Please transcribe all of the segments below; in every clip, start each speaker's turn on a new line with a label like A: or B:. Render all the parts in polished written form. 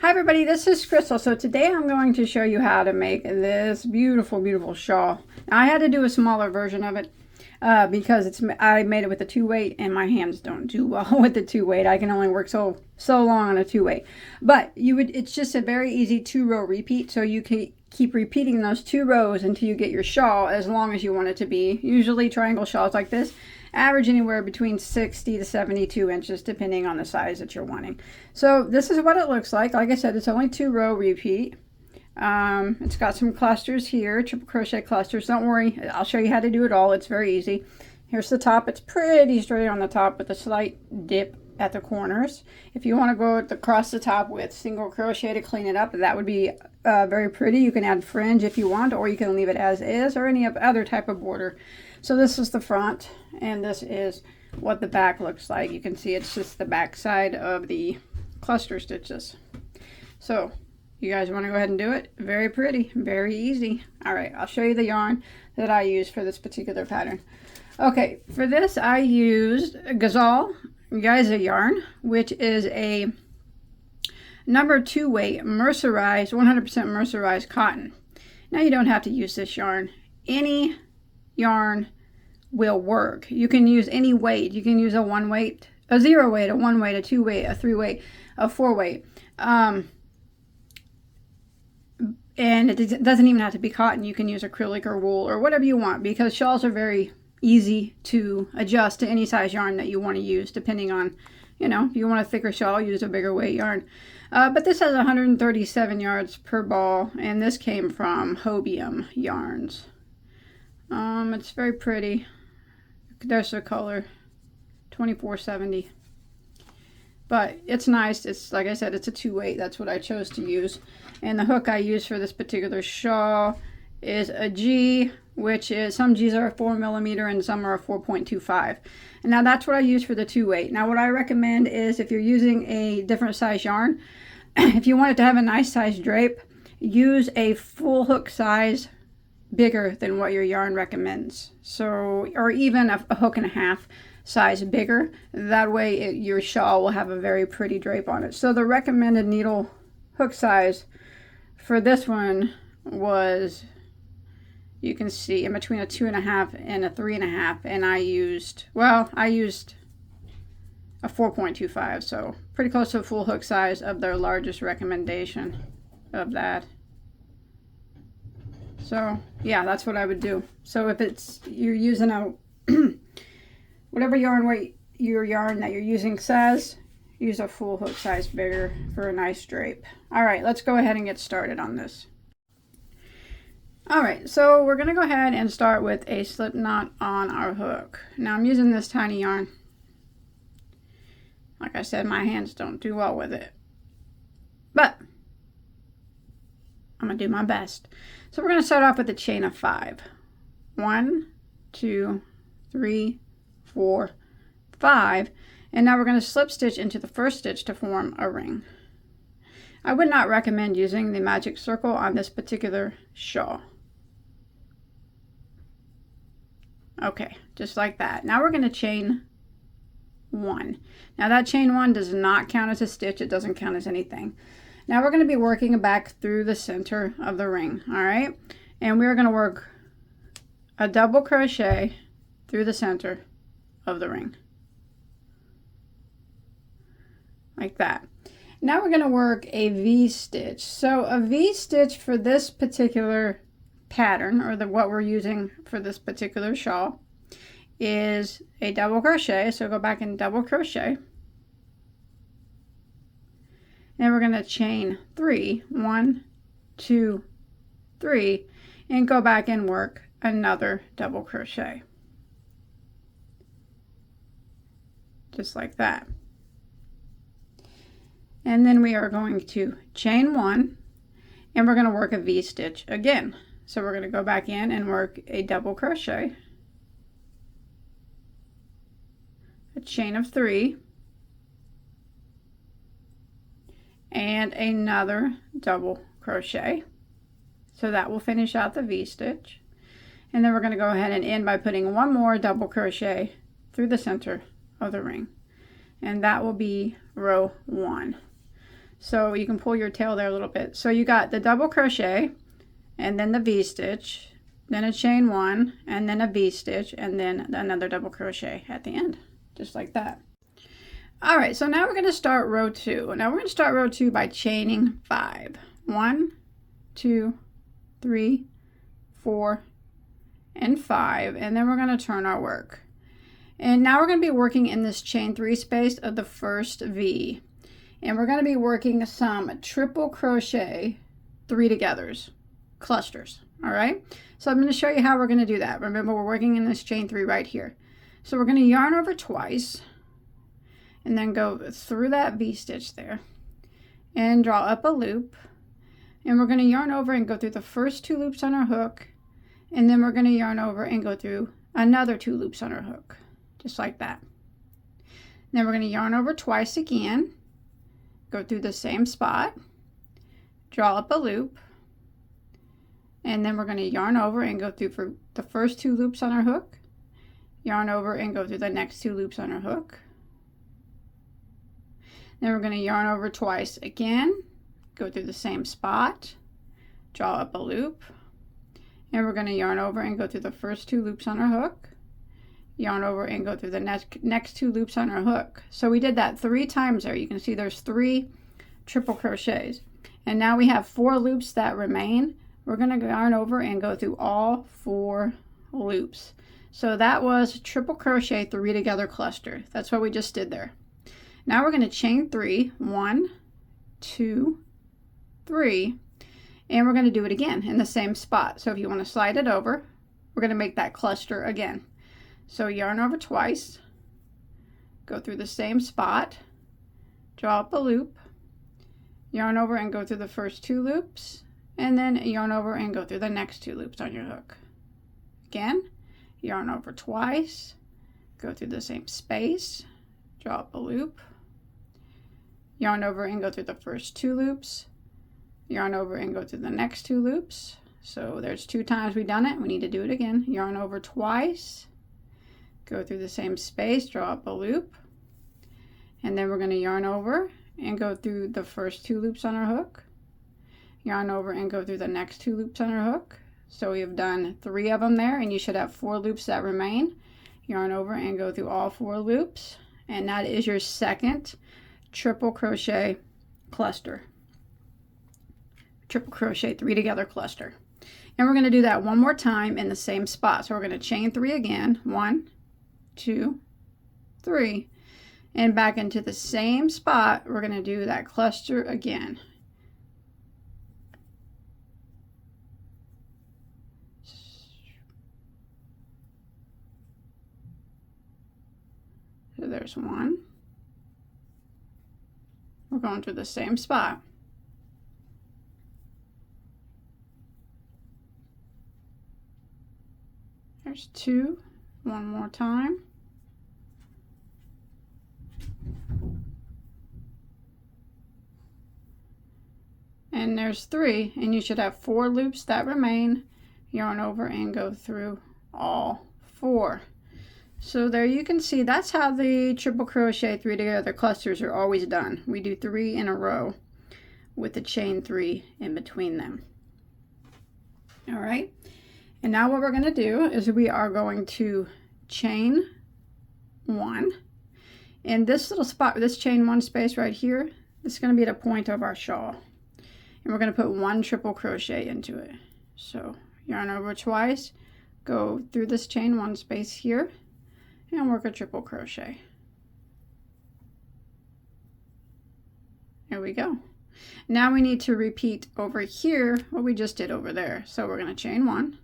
A: Hi everybody, this is Crystal. So today I'm going to show you how to make this beautiful, beautiful shawl. Now, I had to do a smaller version of it because I made it with a 2-weight and my hands don't do well with the 2-weight. I can only work so long on a 2-weight. But it's just a very easy 2-row repeat, so you can keep repeating those 2 rows until you get your shawl as long as you want it to be. Usually triangle shawls like this average anywhere between 60 to 72 inches depending on the size that you're wanting. So this is what it looks like. Like I said, it's only 2-row repeat. It's got some clusters here, triple crochet clusters. Don't worry, I'll show you how to do it all. It's very easy. Here's the top. It's pretty straight on the top with a slight dip at the corners. If you want to go across the top with single crochet to clean it up, that would be very pretty. You can add fringe if you want, or you can leave it as is, or any other type of border. So this is the front, and this is what the back looks like. You can see it's just the back side of the cluster stitches. So you guys want to go ahead and do it? Very pretty, very easy. All right, I'll show you the yarn that I use for this particular pattern. Okay, for this I used Gazelle Giza yarn, which is a number 2 weight mercerized, 100% mercerized cotton. Now you don't have to use this yarn. Any yarn will work. You can use any weight. You can use a 1 weight, a 0 weight, a 1 weight, a 2 weight, a 3 weight, a 4 weight. And it doesn't even have to be cotton. You can use acrylic or wool or whatever you want, because shawls are very easy to adjust to any size yarn that you want to use, depending on, if you want a thicker shawl, use a bigger weight yarn. But this has 137 yards per ball, and this came from Hobium Yarns. It's very pretty. There's the color, 2470. But it's nice. It's, like I said, it's a 2 weight. That's what I chose to use. And the hook I use for this particular shawl is a G, which is, some G's are 4mm and some are 4.25. And now that's what I use for the 2 weight. Now what I recommend is, if you're using a different size yarn, if you want it to have a nice size drape, use a full hook size bigger than what your yarn recommends. So, or even a hook and a half size bigger. That way your shawl will have a very pretty drape on it. So the recommended needle hook size for this one was, you can see, in between a 2.5 and a 3.5, and I used a 4.25, so pretty close to a full hook size of their largest recommendation of that. So yeah, that's what I would do. So if you're using a whatever yarn weight your yarn that you're using says, use a full hook size bigger for a nice drape. All right, let's go ahead and get started on this. All right, so we're gonna go ahead and start with a slip knot on our hook. Now I'm using this tiny yarn. Like I said, my hands don't do well with it, but I'm gonna do my best. So we're gonna start off with a chain of 5. 1, 2, 3, 4, 5, and now we're gonna slip stitch into the first stitch to form a ring. I would not recommend using the magic circle on this particular shawl. Okay, just like that. Now we're gonna chain 1. Now that chain 1 does not count as a stitch. It doesn't count as anything. Now we're going to be working back through the center of the ring, all right? And we're going to work a double crochet through the center of the ring. Like that. Now we're going to work a V-stitch. So a V-stitch for this particular pattern, or what we're using for this particular shawl, is a double crochet. So go back and double crochet. And we're going to chain 3, 1, 2, 3, and go back and work another double crochet. Just like that. And then we are going to chain 1, and we're going to work a V-stitch again. So we're going to go back in and work a double crochet, a chain of 3, and another double crochet. So that will finish out the V-stitch. And then we're going to go ahead and end by putting one more double crochet through the center of the ring. And that will be row 1. So you can pull your tail there a little bit. So you got the double crochet and then the V-stitch, then a chain 1 and then a V-stitch and then another double crochet at the end, just like that. All right, so now we're going to start row 2. Now we're going to start row 2 by chaining 5. 1, 2, 3, 4, and 5, and then we're going to turn our work. And now we're going to be working in this chain 3 space of the first V. And we're going to be working some triple crochet 3-togethers, clusters, all right? So I'm going to show you how we're going to do that. Remember, we're working in this chain 3 right here. So we're going to yarn over twice and then go through that V-stitch there and draw up a loop. And we're going to yarn over and go through the first 2 loops on our hook, and then we're going to yarn over and go through another 2 loops on our hook, just like that. Then we're going to yarn over twice again, go through the same spot, draw up a loop, and then we're going to yarn over and go through for the first 2 loops on our hook, yarn over and go through the next 2 loops on our hook. Then we're going to yarn over twice again, go through the same spot, draw up a loop, and we're going to yarn over and go through the first 2 loops on our hook, yarn over and go through the next 2 loops on our hook. So we did that 3 times there. You can see there's 3 triple crochets. And now we have 4 loops that remain. We're going to yarn over and go through all 4 loops. So that was triple crochet 3-together cluster. That's what we just did there. Now we're going to chain 3, 1, 2, 3, and we're going to do it again in the same spot. So if you want to slide it over, we're going to make that cluster again. So yarn over twice, go through the same spot, draw up a loop, yarn over and go through the first 2 loops, and then yarn over and go through the next 2 loops on your hook. Again, yarn over twice, go through the same space, draw up a loop, yarn over and go through the first 2 loops, yarn over and go through the next 2 loops. So there's 2 times we've done it. We need to do it again. Yarn over twice, go through the same space, draw up a loop, and then we're going to yarn over and go through the first 2 loops on our hook, yarn over and go through the next 2 loops on our hook. So we have done 3 of them there, and you should have 4 loops that remain. Yarn over and go through all 4 loops, and that is your second triple crochet cluster. Triple crochet 3-together cluster. And we're going to do that one more time in the same spot. So we're going to chain 3 again, 1, 2, 3, and back into the same spot. We're going to do that cluster again. So there's 1. We're going to the same spot. There's 2, one more time. And there's 3, and you should have 4 loops that remain. Yarn over and go through all 4. So there you can see that's how the triple crochet 3-together clusters are always done. We do 3 in a row with the chain 3 in between them. All right. And now what we're going to do is we are going to chain 1. And this little spot, this chain 1 space right here, this is going to be the point of our shawl. And we're going to put 1 triple crochet into it. So yarn over twice, go through this chain 1 space here, and work a triple crochet. There we go. Now we need to repeat over here what we just did over there. So we're going to chain 1.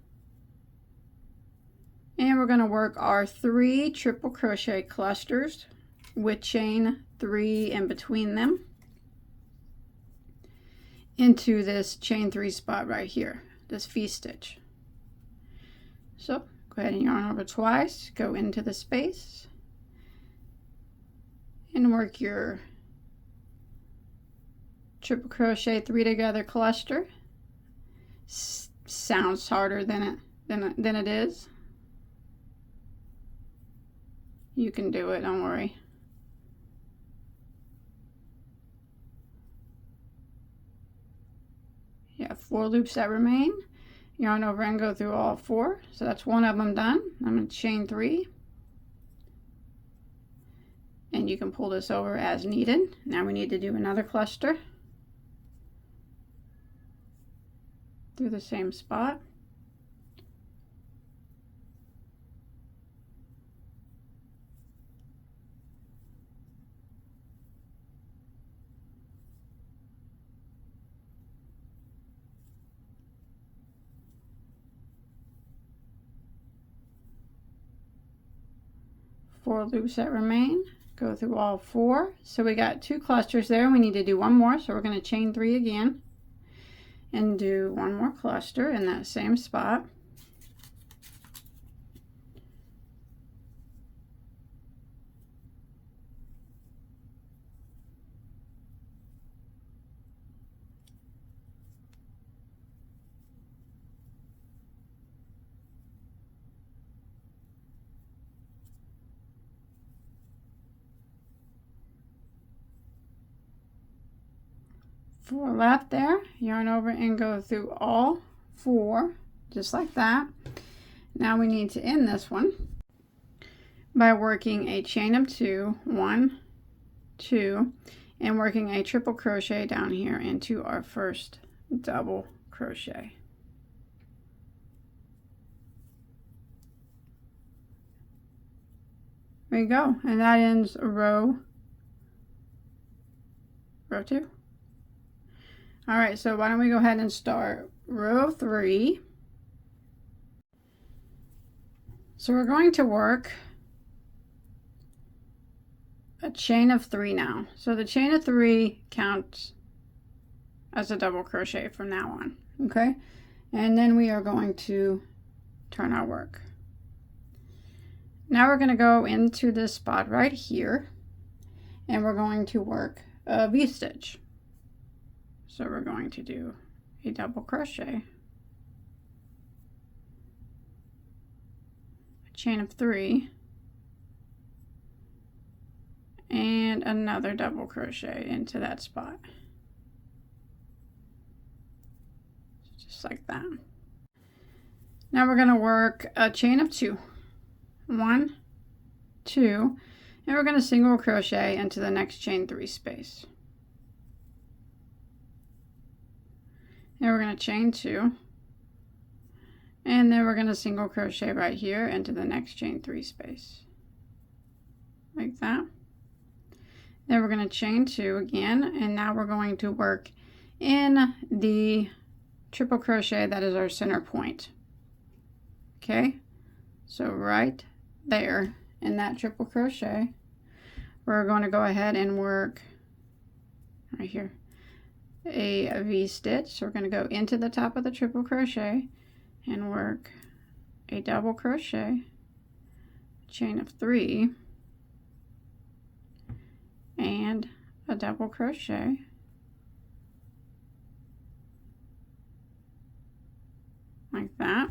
A: And we're going to work our 3 triple crochet clusters with chain 3 in between them into this chain 3 spot right here, this V-stitch. So go ahead and yarn over twice, go into the space, and work your triple crochet 3-together cluster. Sounds harder than it is. You can do it, don't worry. You have 4 loops that remain. Yarn over and go through all 4. So that's one of them done. I'm going to chain 3. And you can pull this over as needed. Now we need to do another cluster through the same spot. Four loops that remain, go through all 4. So we got 2 clusters there. We need to do one more, so we're going to chain 3 again and do one more cluster in that same spot. Four left there. Yarn over and go through all 4, just like that. Now we need to end this one by working a chain of 2, 1, 2, and working a triple crochet down here into our first double crochet. There you go, and that ends row 2. All right, so why don't we go ahead and start row 3. So we're going to work a chain of 3 now. So the chain of 3 counts as a double crochet from now on, okay? And then we are going to turn our work. Now we're going to go into this spot right here, and we're going to work a V-stitch. So we're going to do a double crochet, a chain of 3, and another double crochet into that spot. Just like that. Now we're going to work a chain of 2. 1, 2, and we're going to single crochet into the next chain 3 space. Then we're going to chain 2, and then we're going to single crochet right here into the next chain 3 space, like that. Then we're going to chain 2 again, and now we're going to work in the triple crochet that is our center point. Okay, so right there in that triple crochet, we're going to go ahead and work right here a V-stitch. So we're going to go into the top of the triple crochet and work a double crochet, chain of 3, and a double crochet, like that.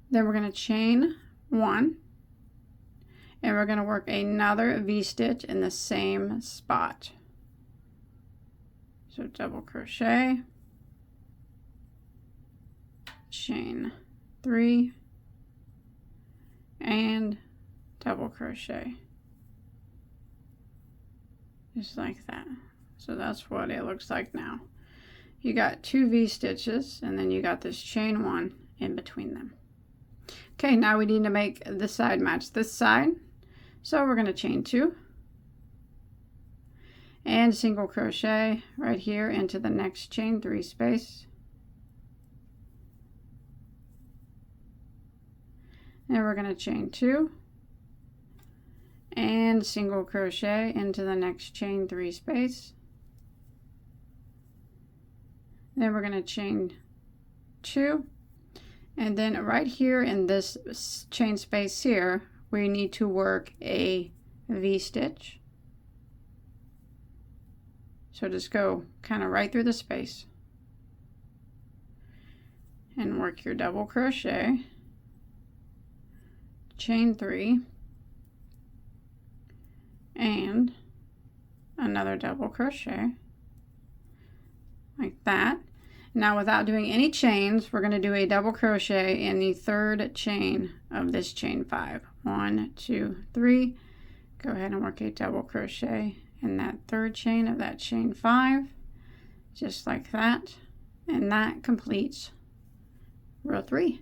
A: Then we're going to chain 1, and we're going to work another V-stitch in the same spot. So double crochet, chain 3, and double crochet, just like that. So that's what it looks like now. You got 2 V-stitches, and then you got this chain 1 in between them. Okay, now we need to make this side match this side. So we're going to chain 2 and single crochet right here into the next chain 3 space. And we're going to chain 2 and single crochet into the next chain 3 space. Then we're going to chain 2, and then right here in this chain space here, we need to work a V-stitch. So just go kind of right through the space and work your double crochet, chain 3, and another double crochet, like that. Now without doing any chains, we're going to do a double crochet in the third chain of this chain 5. 1, 2, 3. Go ahead and work a double crochet in that third chain of that chain 5, just like that, and that completes row 3,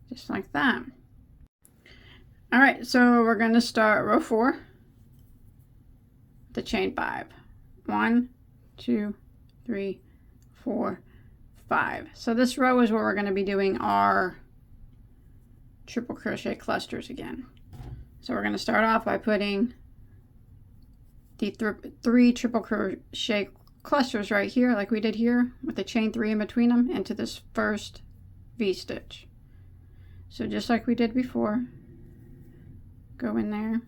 A: just like that. All right, so we're going to start row 4, the chain 5. 1, 2, 3, 4, 5. So this row is where we're going to be doing our triple crochet clusters again. So we're going to start off by putting the 3 triple crochet clusters right here, like we did here, with the chain 3 in between them, into this first V-stitch. So just like we did before, go in there,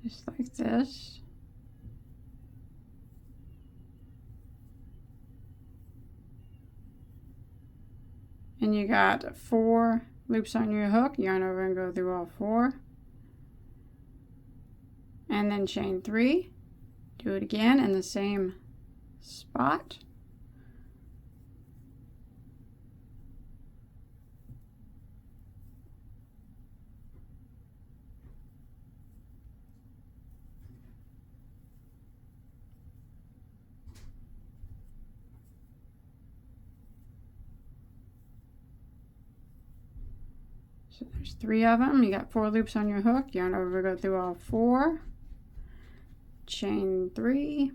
A: just like this. And you got 4 loops on your hook, yarn over and go through all 4. And then chain 3, do it again in the same spot. So there's 3 of them. You got 4 loops on your hook, yarn over, go through all 4, chain 3,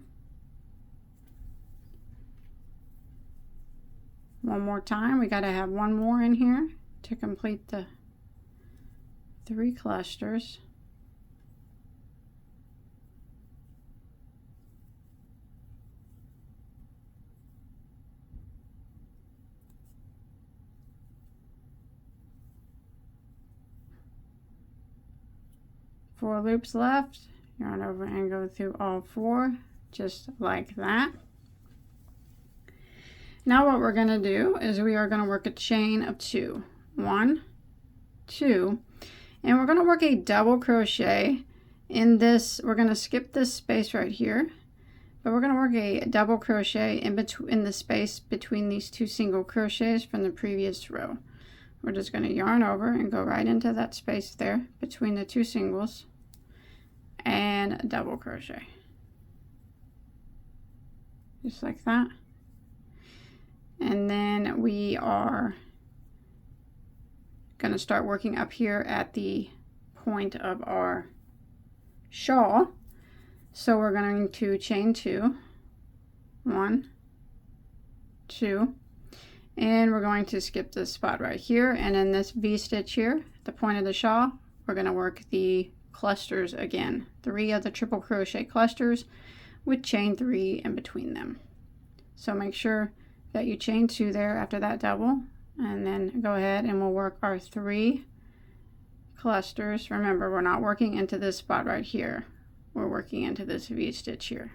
A: one more time. We got to have one more in here to complete the 3 clusters. Four loops left, yarn over and go through all 4, just like that. Now what we're going to do is we are going to work a chain of 2. 1, 2, and we're going to work a double crochet in this. We're going to skip this space right here, but we're going to work a double crochet in the space between these 2 single crochets from the previous row. We're just going to yarn over and go right into that space there between the 2 singles and double crochet, just like that. And then we are going to start working up here at the point of our shawl. So we're going to chain 2, 1, 2, and we're going to skip this spot right here, and in this V-stitch here, the point of the shawl, we're going to work the clusters again, 3 of the triple crochet clusters with chain 3 in between them. So make sure that you chain 2 there after that double, and then go ahead and we'll work our 3 clusters. Remember, we're not working into this spot right here, we're working into this V-stitch here.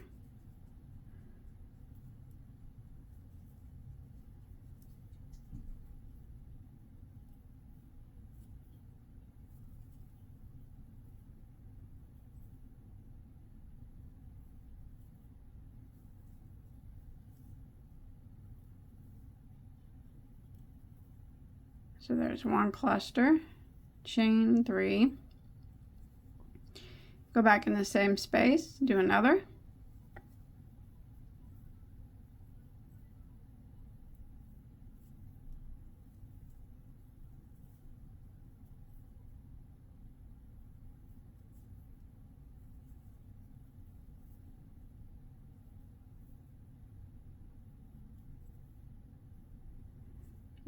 A: So there's 1 cluster, chain 3, go back in the same space, do another,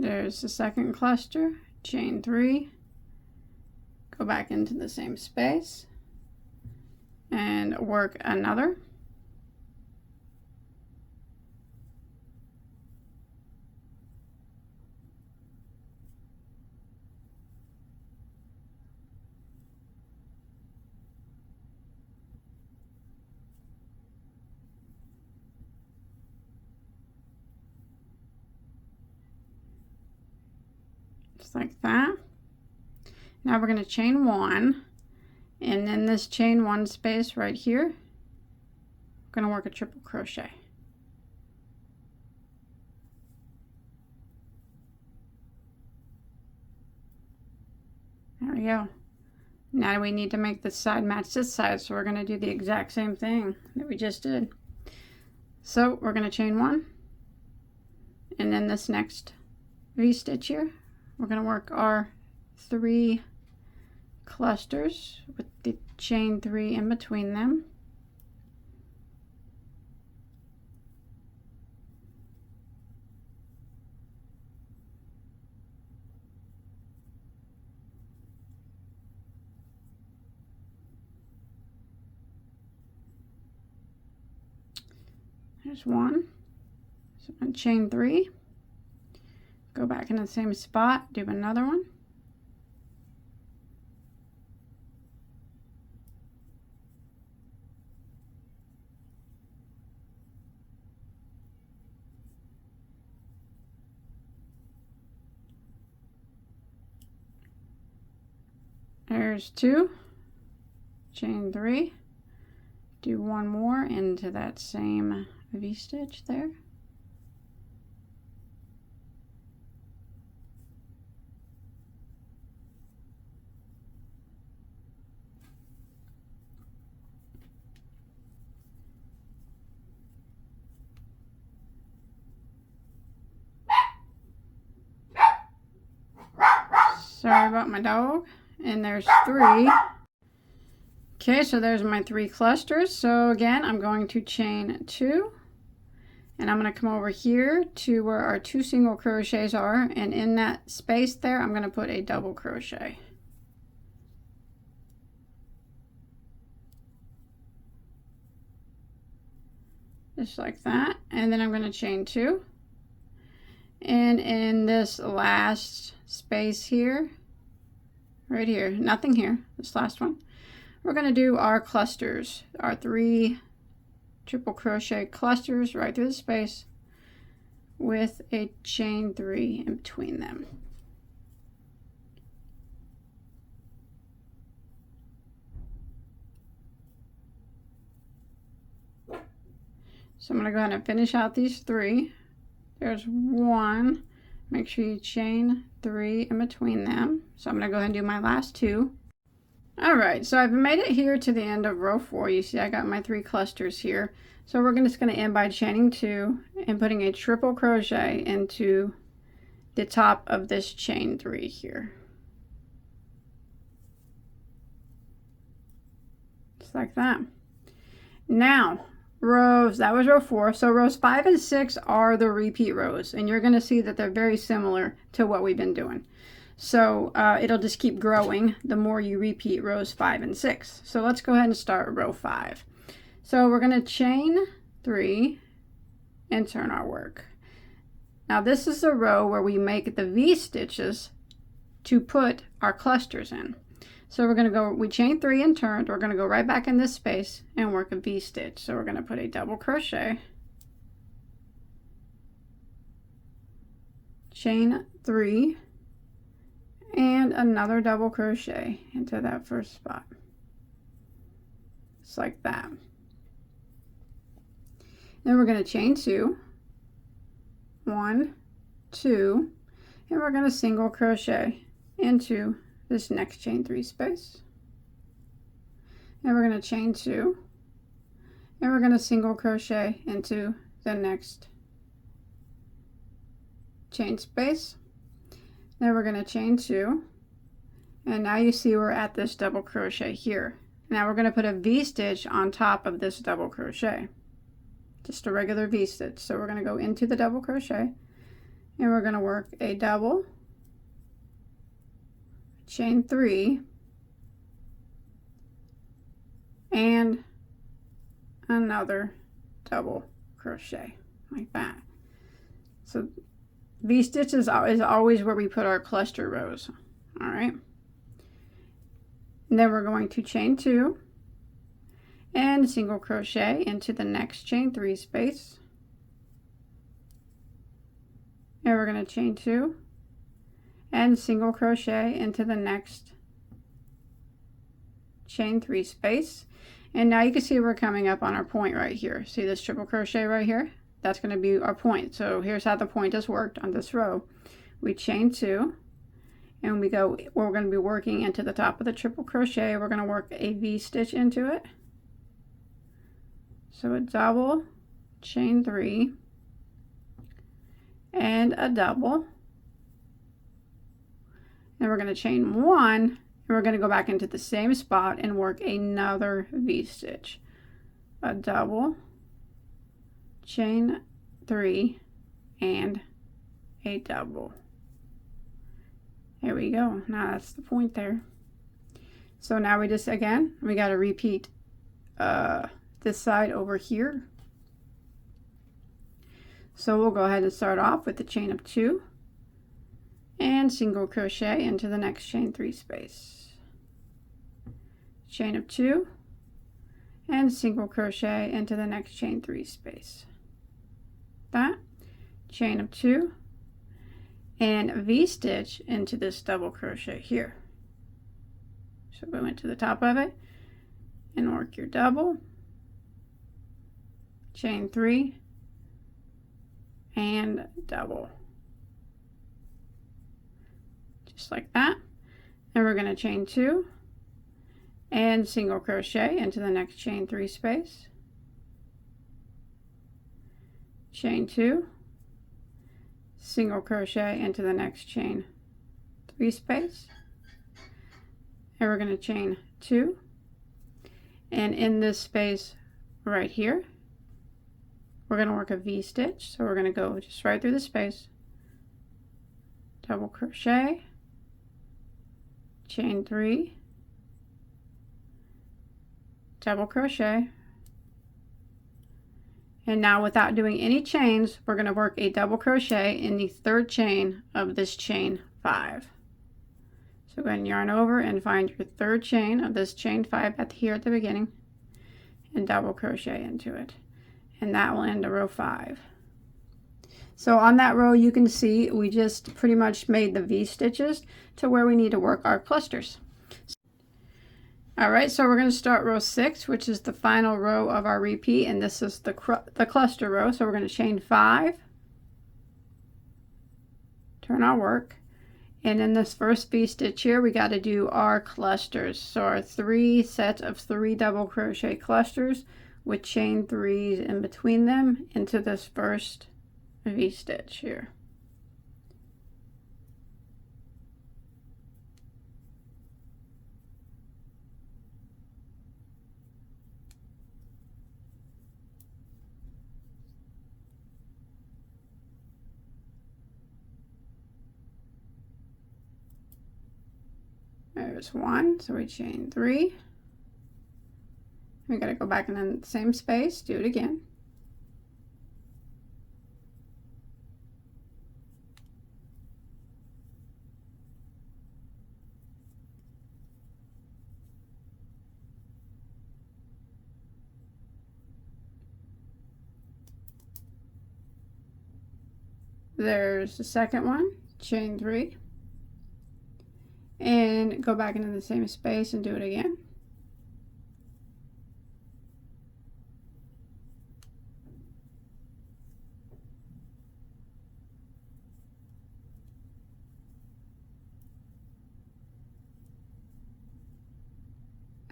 A: there's the second cluster, chain 3, go back into the same space and work another, just like that. Now we're going to chain 1, And in this chain 1 space right here, I'm going to work a triple crochet. There we go. Now we need to make this side match this side, so we're going to do the exact same thing that we just did. So we're going to chain 1, and then this next V-stitch here, we're going to work our 3 clusters with the chain 3 in between them. There's 1. So I'm going to chain 3, go back in the same spot, do another one. There's 2, chain 3, do 1 more into that same V-stitch there. Sorry about my dog. And there's 3. Okay, so there's my 3 clusters. So again, I'm going to chain 2, and I'm going to come over here to where our 2 single crochets are, and in that space there, I'm going to put a double crochet. Just like that. And then I'm going to chain 2. And in this last space here, right here, nothing here, this last one, we're going to do our clusters, our 3 triple crochet clusters right through the space with a chain 3 in between them. So I'm going to go ahead and finish out these 3. There's 1. Make sure you chain 3 in between them. So I'm going to go ahead and do my last 2. Alright, so I've made it here to the end of row 4. You see I got my 3 clusters here. So we're just going to end by chaining 2 and putting a triple crochet into the top of this chain 3 here. Just like that. Now, that was row 4. So rows 5 and 6 are the repeat rows, and you're going to see that they're very similar to what we've been doing. So it'll just keep growing the more you repeat rows 5 and 6. So let's go ahead and start row 5. So we're going to chain 3 and turn our work. Now this is the row where we make the V stitches to put our clusters in. So we're going to go, we chain 3 and turned, we're going to go right back in this space and work a V stitch. So we're going to put a double crochet, chain 3, and another double crochet into that first spot. Just like that. Then we're going to chain 2, 1, 2, and we're going to single crochet into this next chain 3 space. And we're going to chain 2, and we're going to single crochet into the next chain space. Then we're going to chain 2, and now you see we're at this double crochet here. Now we're going to put a V stitch on top of this double crochet, just a regular V stitch. So we're going to go into the double crochet, and we're going to work a double, chain 3, and another double crochet like that. So V stitch is always where we put our cluster rows. All right. And then we're going to chain 2 and single crochet into the next chain 3 space. And we're going to chain 2 and single crochet into the next chain 3 space. And now you can see we're coming up on our point right here. See this triple crochet right here? That's going to be our point. So here's how the point has worked on this row. We chain 2 and we're going to be working into the top of the triple crochet. We're going to work a V-stitch into it. So a double, chain 3, and a double. And we're going to chain 1, and we're going to go back into the same spot and work another V-stitch. A double, chain 3, and a double. There we go. Now that's the point there. So now we got to repeat this side over here. So we'll go ahead and start off with the chain of 2 and single crochet into the next chain 3 space. Chain of 2 and single crochet into the next chain 3 space. That chain of 2 and V-stitch into this double crochet here. So go into the top of it and work your double, chain 3, and double. Just like that. And we're going to chain 2 and single crochet into the next chain 3 space. Chain 2, single crochet into the next chain 3 space. And we're going to chain 2, and in this space right here we're going to work a V-stitch. So we're going to go just right through the space, double crochet, chain 3, double crochet, and now without doing any chains we're going to work a double crochet in the 3rd chain of this chain 5. So go ahead and yarn over and find your 3rd chain of this chain 5 here at the beginning and double crochet into it, and that will end a row 5. So on that row you can see we just pretty much made the V-stitches to where we need to work our clusters. Alright, so we're going to start row 6, which is the final row of our repeat, and this is the cluster row. So we're going to chain 5, turn our work, and in this first V-stitch here we got to do our clusters. So our 3 sets of 3 double crochet clusters with chain 3s in between them into this first V-stitch here. There's 1, so we chain 3. We got to go back in the same space, do it again. There's the second one, chain 3. And go back into the same space and do it again.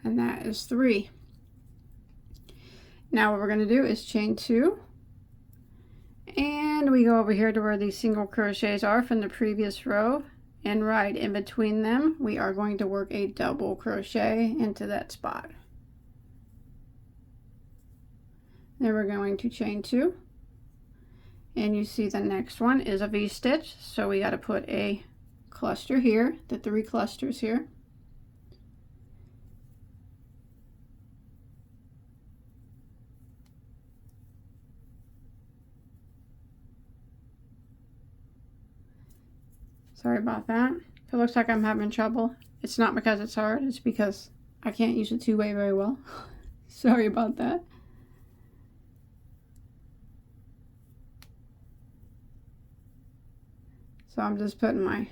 A: And that is 3. Now what we're going to do is chain 2, and we go over here to where these single crochets are from the previous row, and right in between them we are going to work a double crochet into that spot. Then we're going to chain 2, and you see the next one is a V-stitch, so we got to put a cluster here, the 3 clusters here. Sorry about that. If it looks like I'm having trouble, it's not because it's hard, it's because I can't use the 2-way very well. Sorry about that. So I'm just putting my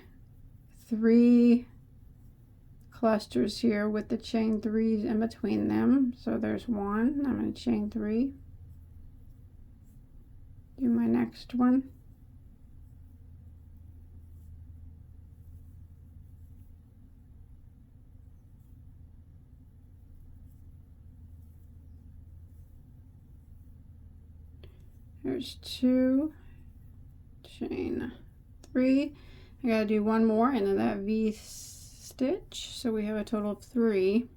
A: 3 clusters here with the chain 3s in between them. So there's one. I'm going to chain 3. Do my next one. There's 2, chain 3. I gotta do one more into that V stitch, so we have a total of 3.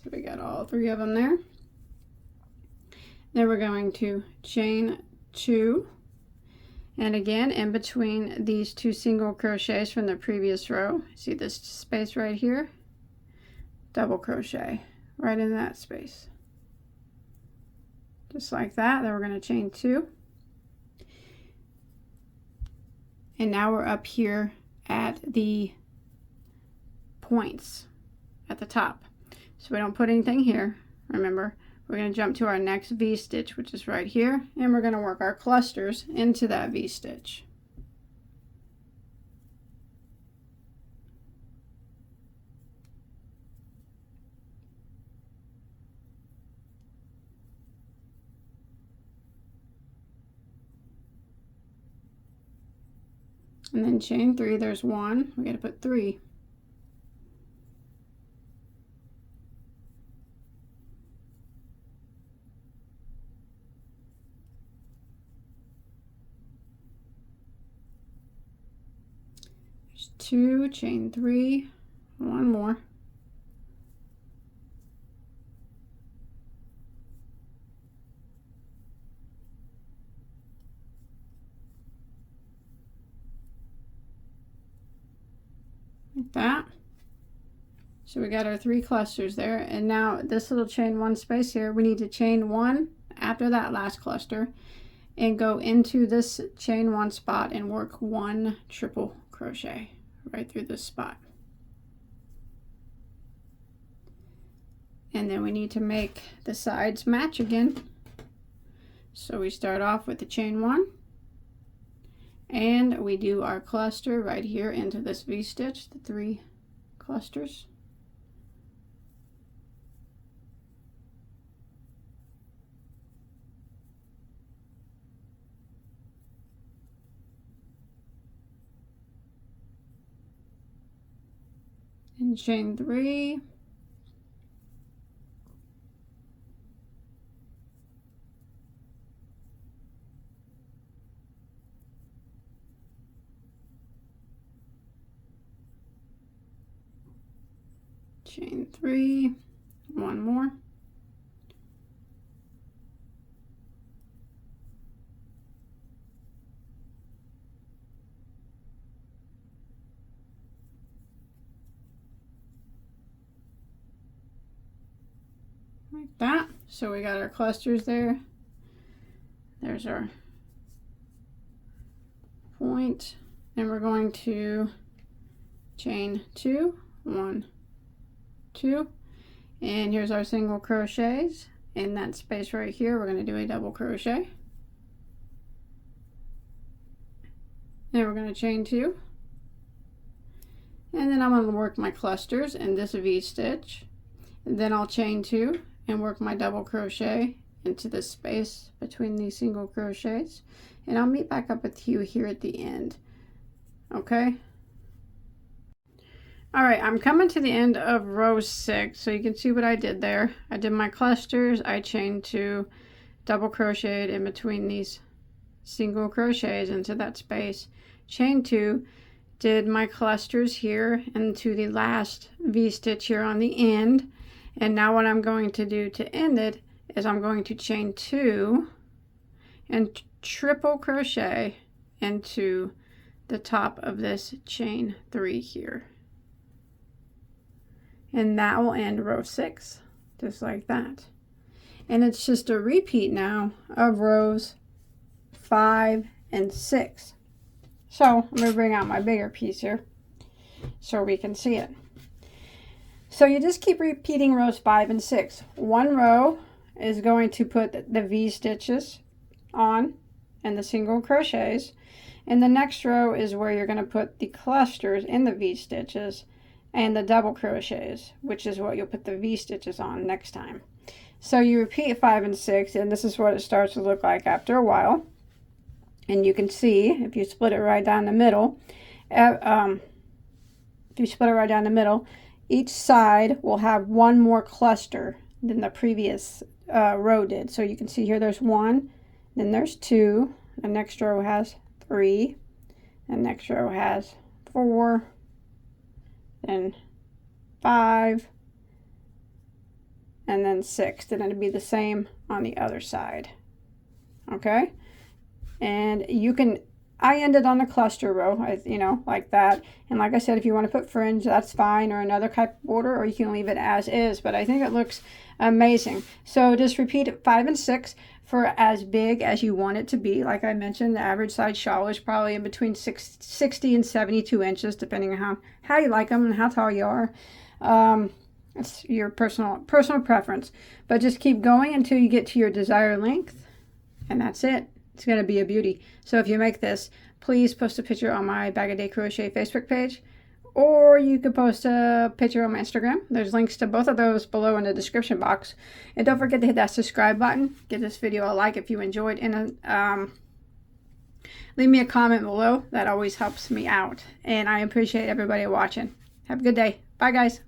A: So we got all 3 of them there. Then we're going to chain 2. And again, in between these 2 single crochets from the previous row, see this space right here? Double crochet right in that space. Just like that. Then we're going to chain 2. And now we're up here at the points at the top. So we don't put anything here, remember. We're going to jump to our next V-stitch, which is right here, and we're going to work our clusters into that V-stitch. And then chain 3, there's 1. We got to put 3. There's 2, chain 3, 1 more. Like that. So we got our 3 clusters there, and now this little chain 1 space here, we need to chain 1 after that last cluster and go into this chain 1 spot and work 1 triple crochet right through this spot. And then we need to make the sides match again. So we start off with the chain 1 and we do our cluster right here into this V-stitch, the 3 clusters. And chain 3. Chain 3, 1 more. Like that. So we got our clusters there. There's our point, and we're going to chain 2, 1, 2, and here's our single crochets. In that space right here, we're going to do a double crochet. Then we're going to chain 2, and then I'm going to work my clusters in this V-stitch. Then I'll chain 2 and work my double crochet into the space between these single crochets, and I'll meet back up with you here at the end. Okay? Alright, I'm coming to the end of row 6, so you can see what I did there. I did my clusters, I chained 2, double crocheted in between these single crochets into that space, chain 2, did my clusters here into the last V-stitch here on the end. And now what I'm going to do to end it is I'm going to chain 2 and triple crochet into the top of this chain 3 here. And that will end row 6, just like that. And it's just a repeat now of rows 5 and 6. So I'm going to bring out my bigger piece here so we can see it. So you just keep repeating rows 5 and 6. 1 row is going to put the V stitches on and the single crochets, and the next row is where you're going to put the clusters in the V stitches and the double crochets, which is what you'll put the V stitches on next time. So you repeat 5 and 6, and this is what it starts to look like after a while. And you can see if you split it right down the middle, each side will have one more cluster than the previous row did. So you can see here there's 1, then there's 2, the next row has 3, the next row has 4, then 5, and then 6. Then it'll be the same on the other side. Okay, and you can, I ended on a cluster row, you know, like that. And like I said, if you want to put fringe, that's fine, or another type of border, or you can leave it as is. But I think it looks amazing. So just repeat 5 and 6 for as big as you want it to be. Like I mentioned, the average size shawl is probably in between 60 and 72 inches, depending on how you like them and how tall you are. It's your personal preference. But just keep going until you get to your desired length, and that's it. It's going to be a beauty. So if you make this, please post a picture on my Bagoday Crochet Facebook page, or you could post a picture on my Instagram. There's links to both of those below in the description box. And don't forget to hit that subscribe button. Give this video a like if you enjoyed, and leave me a comment below. That always helps me out. And I appreciate everybody watching. Have a good day. Bye, guys.